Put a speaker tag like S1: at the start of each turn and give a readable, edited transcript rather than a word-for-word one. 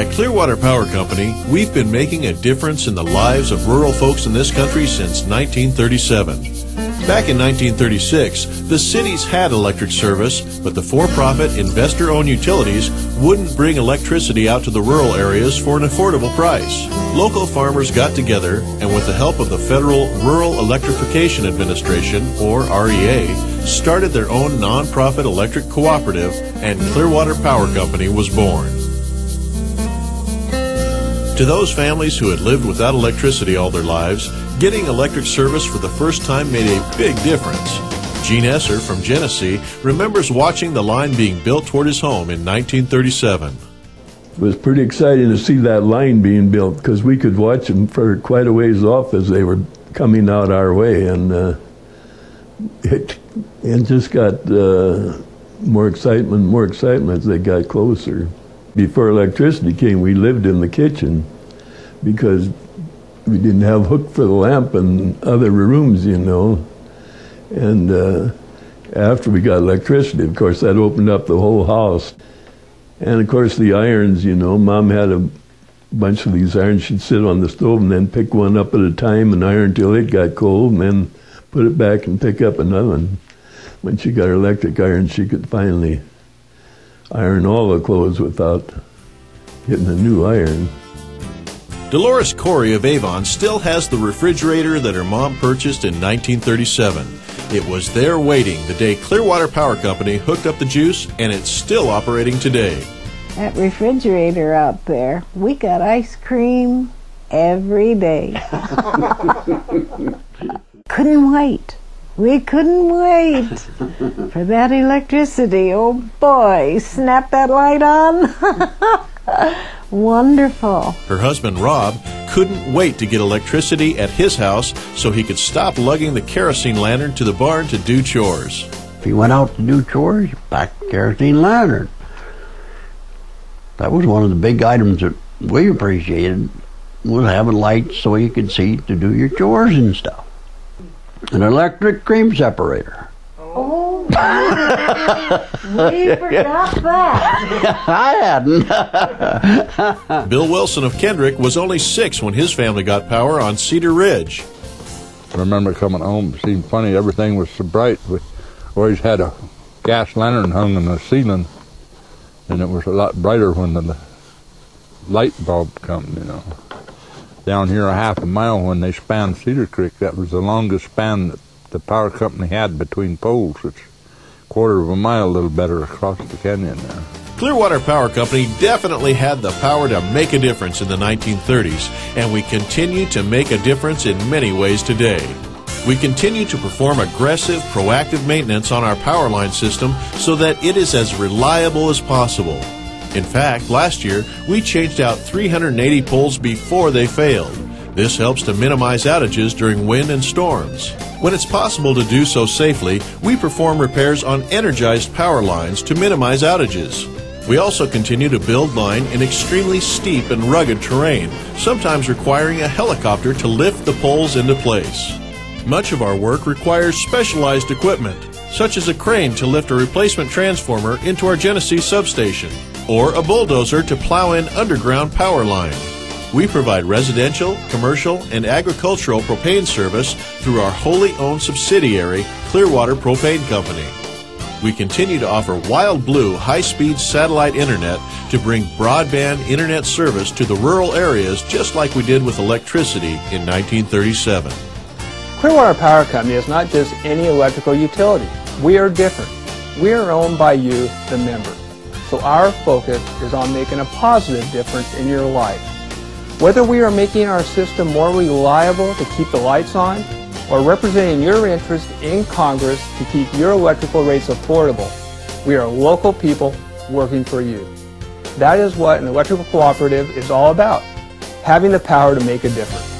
S1: At Clearwater Power Company, we've been making a difference in the lives of rural folks in this country since 1937. Back in 1936, the cities had electric service, but the for-profit, investor-owned utilities wouldn't bring electricity out to the rural areas for an affordable price. Local farmers got together, and with the help of the Federal Rural Electrification Administration, or REA, started their own nonprofit electric cooperative, and Clearwater Power Company was born. To those families who had lived without electricity all their lives, getting electric service for the first time made a big difference. Gene Esser from Genesee remembers watching the line being built toward his home in 1937.
S2: It was pretty exciting to see that line being built because we could watch them for quite a ways off as they were coming out our way, and it just got more excitement as they got closer. Before electricity came, we lived in the kitchen because we didn't have hook for the lamp in other rooms, you know. And after we got electricity, of course, that opened up the whole house. And of course, the irons, you know, Mom had a bunch of these irons. She'd sit on the stove and then pick one up at a time and iron till it got cold, and then put it back and pick up another one. When she got her electric iron, she could finally iron all the clothes without getting a new iron.
S1: Dolores Corey of Avon still has the refrigerator that her mom purchased in 1937. It was there waiting the day Clearwater Power Company hooked up the juice, and it's still operating today.
S3: That refrigerator out there, we got ice cream every day. Couldn't wait. We couldn't wait for that electricity. Oh boy, snap that light on. Wonderful.
S1: Her husband, Rob, couldn't wait to get electricity at his house so he could stop lugging the kerosene lantern to the barn to do chores.
S4: If he went out to do chores, you packed the kerosene lantern. That was one of the big items that we appreciated, was having lights so you could see to do your chores and stuff. An electric cream separator.
S3: Oh, we forgot that.
S4: I hadn't.
S1: Bill Wilson of Kendrick was only 6 when his family got power on Cedar Ridge.
S5: I remember coming home, it seemed funny, everything was so bright. We always had a gas lantern hung in the ceiling, and it was a lot brighter when the light bulb come, you know. Down here a half a mile when they spanned Cedar Creek, that was the longest span that the power company had between poles. It's a quarter of a mile, a little better across the canyon there.
S1: Clearwater Power Company definitely had the power to make a difference in the 1930s, and we continue to make a difference in many ways today. We continue to perform aggressive, proactive maintenance on our power line system so that it is as reliable as possible. In fact, last year, we changed out 380 poles before they failed. This helps to minimize outages during wind and storms. When it's possible to do so safely, we perform repairs on energized power lines to minimize outages. We also continue to build line in extremely steep and rugged terrain, sometimes requiring a helicopter to lift the poles into place. Much of our work requires specialized equipment, such as a crane to lift a replacement transformer into our Genesee substation, or a bulldozer to plow in underground power line. We provide residential, commercial, and agricultural propane service through our wholly owned subsidiary, Clearwater Propane Company. We continue to offer Wild Blue high-speed satellite internet to bring broadband internet service to the rural areas just like we did with electricity in 1937.
S6: Clearwater Power Company is not just any electrical utility. We are different. We are owned by you, the member. So our focus is on making a positive difference in your life. Whether we are making our system more reliable to keep the lights on, or representing your interest in Congress to keep your electrical rates affordable, we are local people working for you. That is what an electrical cooperative is all about, having the power to make a difference.